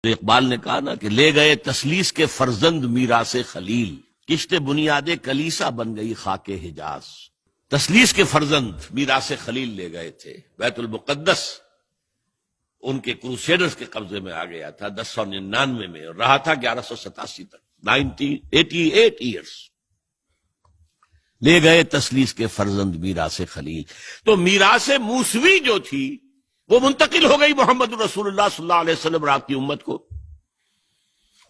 اقبال نے کہا نا کہ لے گئے تسلیس کے فرزند میراث خلیل، کشت بنیاد کلیسا بن گئی خاک حجاز۔ تسلیس کے فرزند میراث خلیل لے گئے تھے، بیت المقدس ان کے کروسیڈرز کے قبضے میں آ گیا تھا 1099 میں، اور رہا تھا 1187 تک، 88 ایئرس۔ لے گئے تسلیس کے فرزند میراث خلیل، تو میراث موسوی جو تھی وہ منتقل ہو گئی محمد رسول اللہ صلی اللہ علیہ وسلم اور آپ کی امت کو۔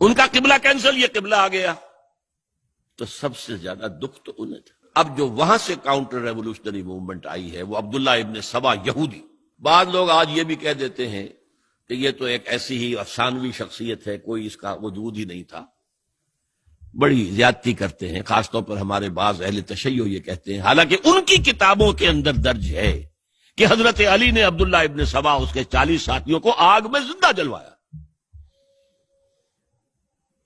ان کا قبلہ کینسل، یہ قبلہ آ گیا، تو سب سے زیادہ دکھ تو انہیں تھا۔ اب جو وہاں سے کاؤنٹر ریولوشنری موومنٹ آئی ہے وہ عبداللہ ابن سبا یہودی۔ بعض لوگ آج یہ بھی کہہ دیتے ہیں کہ یہ تو ایک ایسی ہی افسانوی شخصیت ہے، کوئی اس کا وجود ہی نہیں تھا، بڑی زیادتی کرتے ہیں، خاص طور پر ہمارے بعض اہل تشیع یہ کہتے ہیں، حالانکہ ان کی کتابوں کے اندر درج ہے کہ حضرت علی نے عبداللہ ابن سبا اس کے 40 ساتھیوں کو آگ میں زندہ جلوایا۔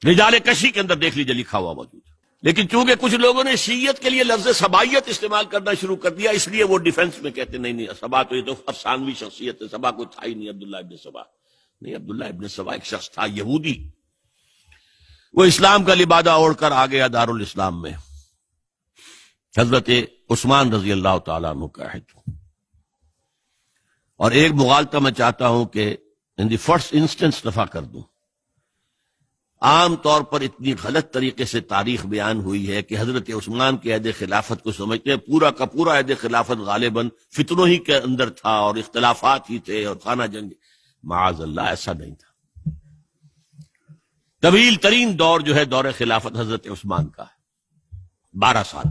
رجال کشی کے اندر دیکھ لیجیے لکھا ہوا موجود ہے۔ لیکن چونکہ کچھ لوگوں نے شیعیت کے لیے لفظ سبائیت استعمال کرنا شروع کر دیا، اس لیے وہ ڈیفنس میں کہتے نہیں سبا تو یہ تو افسانوی شخصیت ہے، سبا کوئی تھا ہی نہیں عبداللہ ابن سبا۔ نہیں، عبداللہ ابن سبا ایک شخص تھا یہودی، وہ اسلام کا لبادہ اوڑھ کر آ گیا دارالاسلام میں۔ حضرت عثمان رضی اللہ تعالیٰ عنہ کا ہے۔ اور ایک مغالطہ میں چاہتا ہوں کہ ان دی فرسٹ انسٹنس دفع کر دوں۔ عام طور پر اتنی غلط طریقے سے تاریخ بیان ہوئی ہے کہ حضرت عثمان کے عہد خلافت کو سمجھتے ہیں پورا کا پورا عہد خلافت غالباً فتنوں ہی کے اندر تھا اور اختلافات ہی تھے اور خانہ جنگ۔ معاذ اللہ، ایسا نہیں تھا۔ طویل ترین دور جو ہے دور خلافت حضرت عثمان کا ہے، 12 سال۔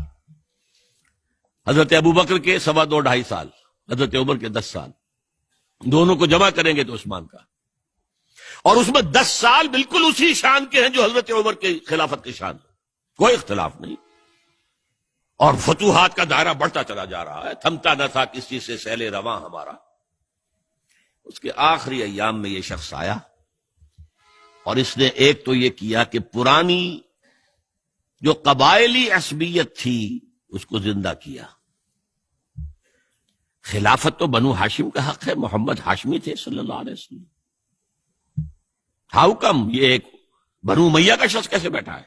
حضرت ابوبکر کے 2.5 سال، حضرت عمر کے 10 سال، دونوں کو جمع کریں گے تو عثمان کا، اور اس میں 10 سال بالکل اسی شان کے ہیں جو حضرت عمر کے خلافت کے شان، کوئی اختلاف نہیں۔ اور فتوحات کا دائرہ بڑھتا چلا جا رہا ہے، تھمتا نہ تھا کسی سے سیل رواں ہمارا۔ اس کے آخری ایام میں یہ شخص آیا اور اس نے ایک تو یہ کیا کہ پرانی جو قبائلی عصبیت تھی اس کو زندہ کیا۔ خلافت تو بنو ہاشم کا حق ہے، محمد ہاشمی تھے صلی اللہ علیہ وسلم۔ ہاؤ کم یہ ایک بنو امیہ کا شخص کیسے بیٹھا ہے؟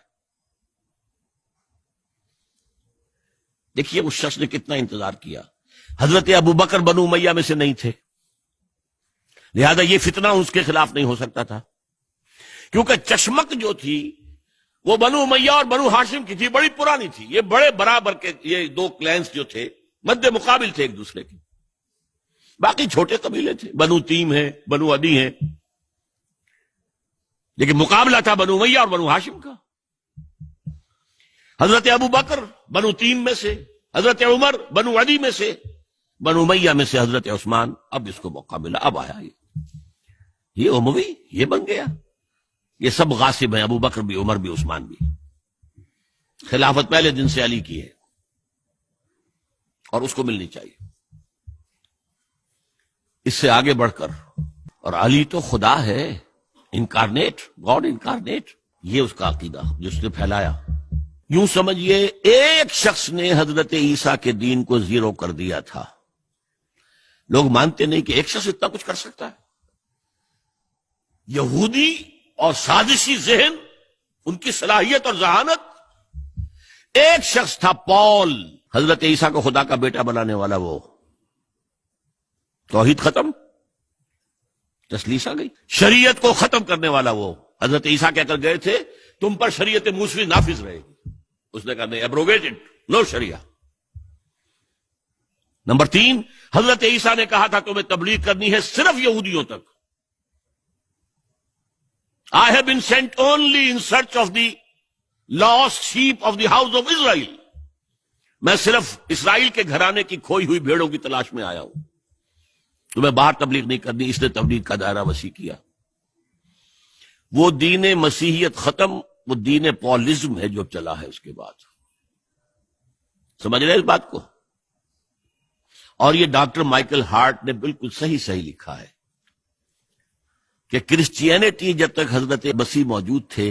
دیکھیے اس شخص نے کتنا انتظار کیا۔ حضرت ابوبکر بنو امیہ میں سے نہیں تھے، لہذا یہ فتنہ اس کے خلاف نہیں ہو سکتا تھا، کیونکہ چشمک جو تھی وہ بنو امیہ اور بنو ہاشم کی تھی، بڑی پرانی تھی۔ یہ بڑے برابر کے یہ دو کلینز جو تھے مد مقابل تھے ایک دوسرے کے، باقی چھوٹے قبیلے تھے، بنو تیم ہیں، بنو عدی ہیں، لیکن مقابلہ تھا بنو امیہ اور بنو ہاشم کا۔ حضرت ابوبکر بنو تیم میں سے، حضرت عمر بنو عدی میں سے، بنو امیہ میں سے حضرت عثمان۔ اب اس کو موقع ملا، اب آیا یہ اموی، یہ بن گیا۔ یہ سب غاصب ہیں، ابوبکر بھی، عمر بھی، عثمان بھی۔ خلافت پہلے دن سے علی کی ہے اور اس کو ملنی چاہیے۔ اس سے آگے بڑھ کر، اور علی تو خدا ہے، انکارنیٹ، گاڈ انکارنیٹ، یہ اس کا عقیدہ جس نے پھیلایا۔ یوں سمجھئے ایک شخص نے حضرت عیسیٰ کے دین کو زیرو کر دیا تھا۔ لوگ مانتے نہیں کہ ایک شخص اتنا کچھ کر سکتا ہے۔ یہودی اور سازشی ذہن، ان کی صلاحیت اور ذہانت۔ ایک شخص تھا پال، حضرت عیسیٰ کو خدا کا بیٹا بنانے والا، وہ توحید ختم، تسلیس آ گئی۔ شریعت کو ختم کرنے والا وہ حضرت عیسیٰ کہہ کر گئے تھے تم پر شریعت موسوی نافذ رہے گی، اس نے کہا نہیں، ایبروگیٹڈ، نو شریعہ۔ نمبر 3، حضرت عیسیٰ نے کہا تھا تمہیں تبلیغ کرنی ہے صرف یہودیوں تک۔ I have been sent only in search of the lost sheep of the house of Israel۔ میں صرف اسرائیل کے گھرانے کی کھوئی ہوئی بھیڑوں کی تلاش میں آیا ہوں، تمہیں باہر تبلیغ نہیں کرنی۔ اس نے تبلیغ کا دائرہ وسیع کیا۔ وہ دین مسیحیت ختم، وہ دین پالزم ہے جو چلا ہے اس کے بعد۔ سمجھ رہے اس بات کو؟ اور یہ ڈاکٹر مائیکل ہارٹ نے بالکل صحیح لکھا ہے کہ کرسچینٹی جب تک حضرت مسیح موجود تھے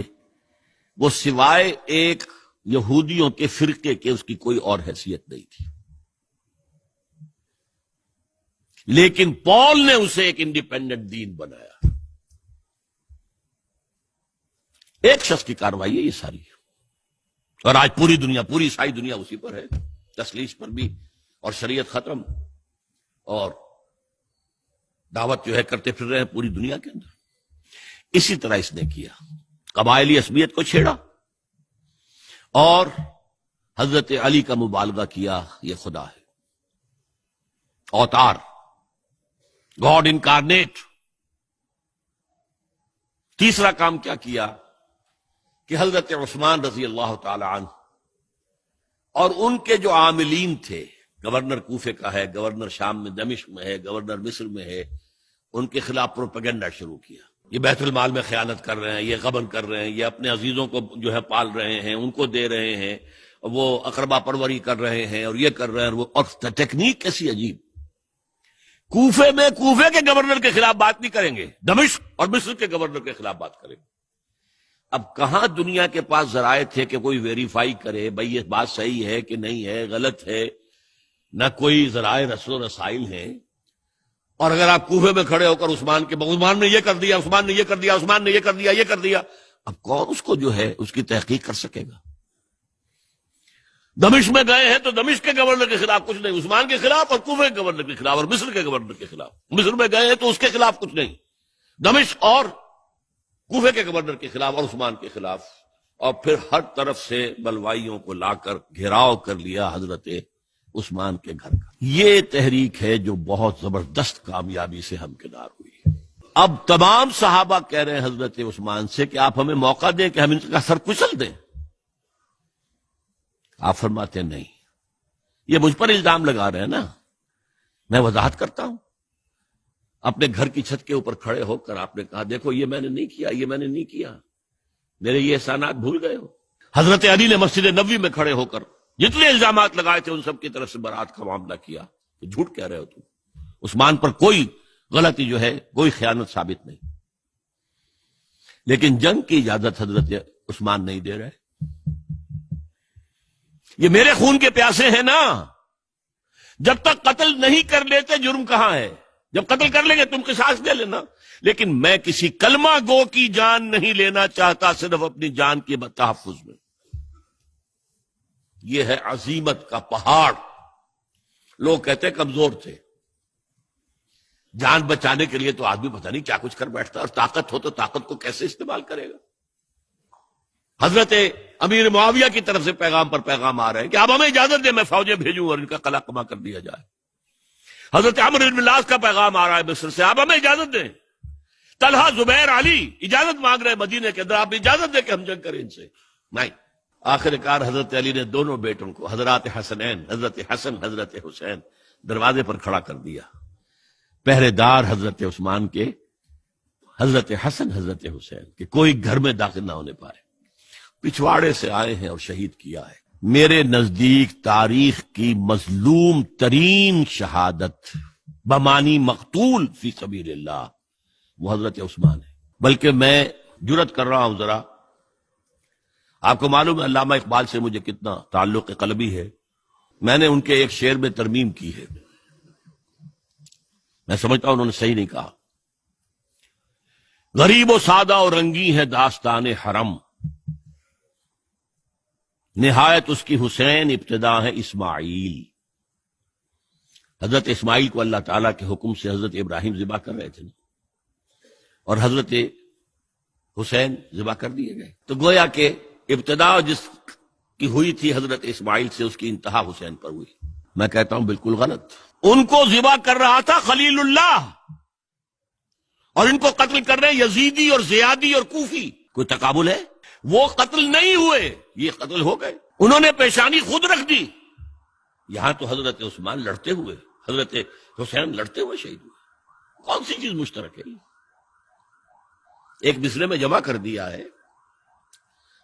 وہ سوائے ایک یہودیوں کے فرقے کے اس کی کوئی اور حیثیت نہیں تھی، لیکن پال نے اسے ایک انڈیپینڈنٹ دین بنایا۔ ایک شخص کی کارروائی ہے یہ ساری، اور آج پوری دنیا، پوری عیسائی دنیا اسی پر ہے، تسلیس پر بھی، اور شریعت ختم، اور دعوت جو ہے کرتے پھر رہے ہیں پوری دنیا کے اندر۔ اسی طرح اس نے کیا، قبائلی عصبیت کو چھیڑا، اور حضرت علی کا مبالغہ کیا یہ خدا ہے، اوتار، گاڈ انکارنیٹ۔ تیسرا کام کیا کیا کہ حضرت عثمان رضی اللہ تعالی عنہ اور ان کے جو عاملین تھے، گورنر کوفے کا ہے، گورنر شام میں دمشق میں ہے، گورنر مصر میں ہے، ان کے خلاف پروپیگنڈا شروع کیا، یہ بیت المال میں خیانت کر رہے ہیں، یہ غبن کر رہے ہیں، یہ اپنے عزیزوں کو جو ہے پال رہے ہیں، ان کو دے رہے ہیں، وہ اقربا پروری کر رہے ہیں، اور یہ کر رہے ہیں، اور ٹیکنیک کیسی عجیب، کوفے میں کوفے کے گورنر کے خلاف بات نہیں کریں گے، دمشق اور مصر کے گورنر کے خلاف بات کریں گے۔ اب کہاں دنیا کے پاس ذرائع تھے کہ کوئی ویریفائی کرے بھئی یہ بات صحیح ہے کہ نہیں ہے، غلط ہے، نہ کوئی ذرائع رسل و رسائل ہیں، اور اگر آپ کوفے میں کھڑے ہو کر عثمان نے یہ کر دیا، عثمان نے یہ کر دیا، عثمان نے یہ کر دیا، یہ کر دیا، اب کون اس کو جو ہے اس کی تحقیق کر سکے گا؟ دمشق میں گئے ہیں تو دمشق کے گورنر کے خلاف کچھ نہیں، عثمان کے خلاف، اور کوفے کے گورنر کے خلاف، اور مصر کے گورنر کے خلاف۔ مصر میں گئے ہیں تو اس کے خلاف کچھ نہیں، دمشق اور کوفے کے گورنر کے خلاف اور عثمان کے خلاف، اور پھر ہر طرف سے بلوائیوں کو لا کر گھیراؤ کر لیا حضرت عثمان کے گھر کا۔ یہ تحریک ہے جو بہت زبردست کامیابی سے ہمکنار ہوئی۔ اب تمام صحابہ کہہ رہے ہیں حضرت عثمان سے کہ آپ ہمیں موقع دیں کہ ہم ان کا سر کچل دیں۔ آپ فرماتے ہیں نہیں، یہ مجھ پر الزام لگا رہے ہیں نا، میں وضاحت کرتا ہوں۔ اپنے گھر کی چھت کے اوپر کھڑے ہو کر آپ نے کہا دیکھو یہ میں نے نہیں کیا، یہ میں نے نہیں کیا، میرے یہ احسانات بھول گئے ہو۔ حضرت علی نے مسجد نبوی میں کھڑے ہو کر جتنے الزامات لگائے تھے ان سب کی طرف سے برات کا معاملہ کیا کہ جھوٹ کہہ رہے ہو تم، عثمان پر کوئی غلطی جو ہے، کوئی خیانت ثابت نہیں۔ لیکن جنگ کی اجازت حضرت عثمان نہیں دے رہے، یہ میرے خون کے پیاسے ہیں نا، جب تک قتل نہیں کر لیتے جرم کہاں ہے؟ جب قتل کر لیں گے تم قصاص دے لینا، لیکن میں کسی کلمہ گو کی جان نہیں لینا چاہتا، صرف اپنی جان کے تحفظ میں۔ یہ ہے عزیمت کا پہاڑ۔ لوگ کہتے ہیں کمزور تھے، جان بچانے کے لیے تو آدمی پتہ نہیں کیا کچھ کر بیٹھتا، اور طاقت ہو تو طاقت کو کیسے استعمال کرے گا۔ حضرت امیر معاویہ کی طرف سے پیغام پر پیغام آ رہے ہیں کہ آپ ہمیں اجازت دیں میں فوجیں بھیجوں اور ان کا قلع کما کر دیا جائے۔ حضرت عمرو بن العاص کا پیغام آ رہا ہے مصر سے، آپ ہمیں اجازت دیں۔ طلحہ، زبیر، علی اجازت مانگ رہے ہیں مدینے کے اندر، آپ اجازت دیں کہ ہم جنگ کریں ان سے۔ نہیں، آخر کار حضرت علی نے دونوں بیٹوں کو، حضرات حسنین، حضرت حسن، حضرت حسین، دروازے پر کھڑا کر دیا۔ پہرے دار حضرت عثمان کے، حضرت حسن، حضرت حسین کہ کوئی گھر میں داخل نہ ہونے پائے۔ پچھواڑے سے آئے ہیں اور شہید کیا ہے۔ میرے نزدیک تاریخ کی مظلوم ترین شہادت بمانی مقتول فی سبیل اللہ وہ حضرت عثمان ہے۔ بلکہ میں جرات کر رہا ہوں ذرا، آپ کو معلوم ہے علامہ اقبال سے مجھے کتنا تعلق قلبی ہے، میں نے ان کے ایک شعر میں ترمیم کی ہے، میں سمجھتا ہوں انہوں نے صحیح نہیں کہا۔ غریب و سادہ اور رنگی ہے داستان حرم، نہایت اس کی حسین ابتدا ہے اسماعیل۔ حضرت اسماعیل کو اللہ تعالیٰ کے حکم سے حضرت ابراہیم ذبح کر رہے تھے اور حضرت حسین ذبح کر دیے گئے، تو گویا کہ ابتدا جس کی ہوئی تھی حضرت اسماعیل سے، اس کی انتہا حسین پر ہوئی۔ میں کہتا ہوں بالکل غلط، ان کو ذبح کر رہا تھا خلیل اللہ، اور ان کو قتل کر رہے یزیدی اور زیادی اور کوفی۔ کوئی تقابل ہے؟ وہ قتل نہیں ہوئے، یہ قتل ہو گئے، انہوں نے پیشانی خود رکھ دی۔ یہاں تو حضرت عثمان لڑتے ہوئے، حضرت حسین لڑتے ہوئے شہید ہوئے، کون سی چیز مشترک ہے؟ ایک مصرے میں جمع کر دیا ہے،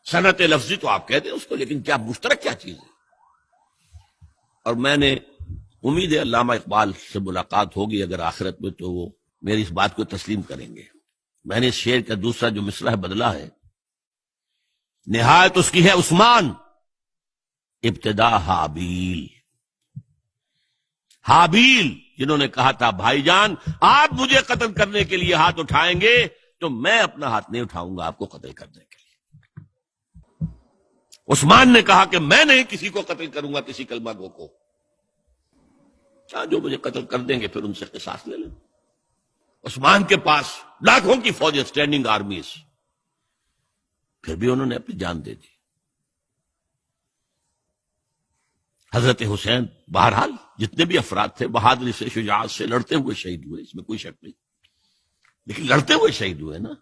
صنعت لفظی تو آپ کہتے ہیں اس کو، لیکن کیا مشترک کیا چیز ہے؟ اور میں نے امید ہے علامہ اقبال سے ملاقات ہوگی اگر آخرت میں، تو وہ میری اس بات کو تسلیم کریں گے۔ میں نے اس شعر کا دوسرا جو مصرع ہے بدلا ہے، نہایت اس کی ہے عثمان ابتدا حابیل، حابیل جنہوں نے کہا تھا بھائی جان آپ مجھے قتل کرنے کے لیے ہاتھ اٹھائیں گے تو میں اپنا ہاتھ نہیں اٹھاؤں گا آپ کو قتل کرنے کے لیے۔ عثمان نے کہا کہ میں نہیں کسی کو قتل کروں گا، کسی کلمہ گو کو، جو مجھے قتل کر دیں گے پھر ان سے قصاص لے لیں۔ عثمان کے پاس لاکھوں کی فوجیں، اسٹینڈنگ آرمیز، پھر بھی انہوں نے اپنی جان دے دی۔ حضرت حسین بہرحال جتنے بھی افراد تھے بہادری سے، شجاعت سے لڑتے ہوئے شہید ہوئے، اس میں کوئی شک نہیں، لیکن لڑتے ہوئے شہید ہوئے نا،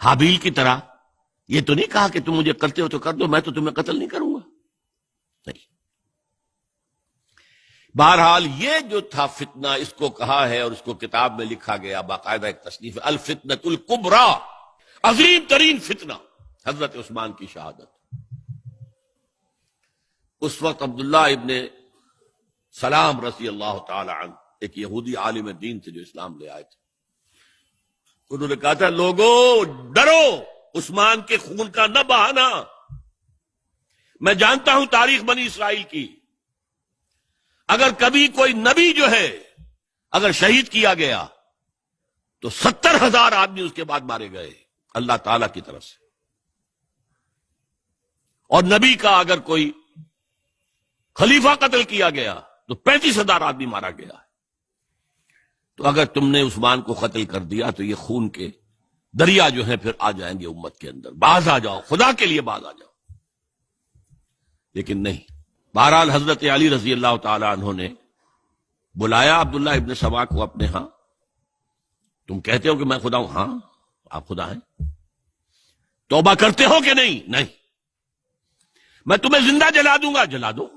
حابیل کی طرح۔ یہ تو نہیں کہا کہ تم مجھے کرتے ہو تو کر دو، میں تو تمہیں قتل نہیں کروں گا، نہیں۔ بہرحال یہ جو تھا فتنہ، اس کو کہا ہے اور اس کو کتاب میں لکھا گیا، باقاعدہ ایک تصنیف ہے، الفتنۃ الکبریٰ، عظیم ترین فتنہ، حضرت عثمان کی شہادت۔ اس وقت عبداللہ ابن سلام رضی اللہ تعالی عنہ، ایک یہودی عالم دین تھے جو اسلام لے آئے تھے، انہوں نے کہا تھا لوگو ڈرو، عثمان کے خون کا نہ بہانا۔ میں جانتا ہوں تاریخ بنی اسرائیل کی، اگر کبھی کوئی نبی جو ہے اگر شہید کیا گیا تو 70,000 آدمی اس کے بعد مارے گئے اللہ تعالی کی طرف سے، اور نبی کا اگر کوئی خلیفہ قتل کیا گیا تو 35,000 آدمی مارا گیا۔ تو اگر تم نے عثمان کو قتل کر دیا تو یہ خون کے دریا جو ہیں پھر آ جائیں گے امت کے اندر، باز آ جاؤ، خدا کے لیے باز آ جاؤ۔ لیکن نہیں۔ بہرحال حضرت علی رضی اللہ تعالی عنہ نے بلایا عبداللہ ابن سبا کو اپنے ہاں۔ تم کہتے ہو کہ میں خدا ہوں؟ ہاں آپ خدا ہیں۔ توبہ کرتے ہو کہ نہیں؟ نہیں۔ میں تمہیں زندہ جلا دوں گا، جلا دو۔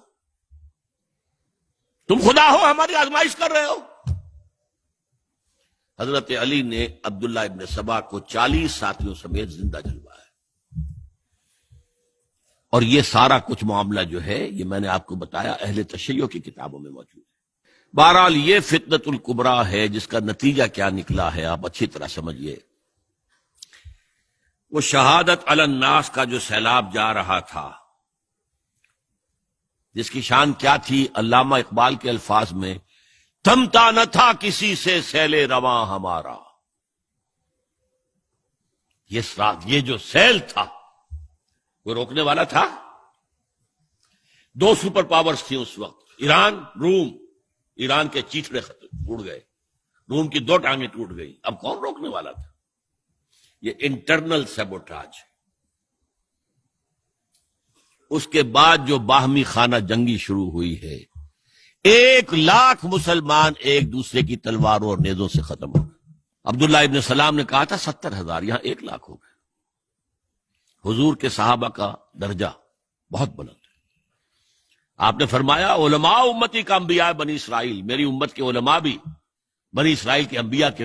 تم خدا ہو، ہماری آزمائش کر رہے ہو۔ حضرت علی نے عبداللہ ابن سبا کو 40 ساتھیوں سمیت زندہ جلوایا، اور یہ سارا کچھ معاملہ جو ہے یہ میں نے آپ کو بتایا اہل تشیع کی کتابوں میں موجود ہے۔ بہرحال یہ فتنۃ الکبریٰ ہے، جس کا نتیجہ کیا نکلا ہے آپ اچھی طرح سمجھیے۔ وہ شہادت علی الناس کا جو سیلاب جا رہا تھا، جس کی شان کیا تھی، علامہ اقبال کے الفاظ میں، تھمتا نہ تھا کسی سے سیل رواں ہمارا۔ یہ جو سیل تھا وہ روکنے والا تھا؟ 2 سپر پاورز تھیں اس وقت، ایران، روم۔ ایران کے چیتڑے ٹوٹ گئے، روم کی 2 ٹانگیں ٹوٹ گئی، اب کون روکنے والا تھا؟ یہ انٹرنل سیبوٹاج۔ اس کے بعد جو باہمی خانہ جنگی شروع ہوئی ہے، 1 لاکھ مسلمان ایک دوسرے کی تلواروں اور نیزوں سے ختم ہو گئے۔ عبداللہ ابن سلام نے کہا تھا 70,000، یہاں 1 لاکھ ہو گئے۔ حضور کے صحابہ کا درجہ بہت بلند ہے۔ آپ نے فرمایا علماء امتی کا انبیاء بنی اسرائیل، میری امت کے علماء بھی بنی اسرائیل کے انبیاء کے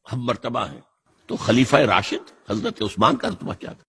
ہم مرتبہ ہیں۔ تو خلیفہ راشد حضرت عثمان کا رتبہ کیا تھا؟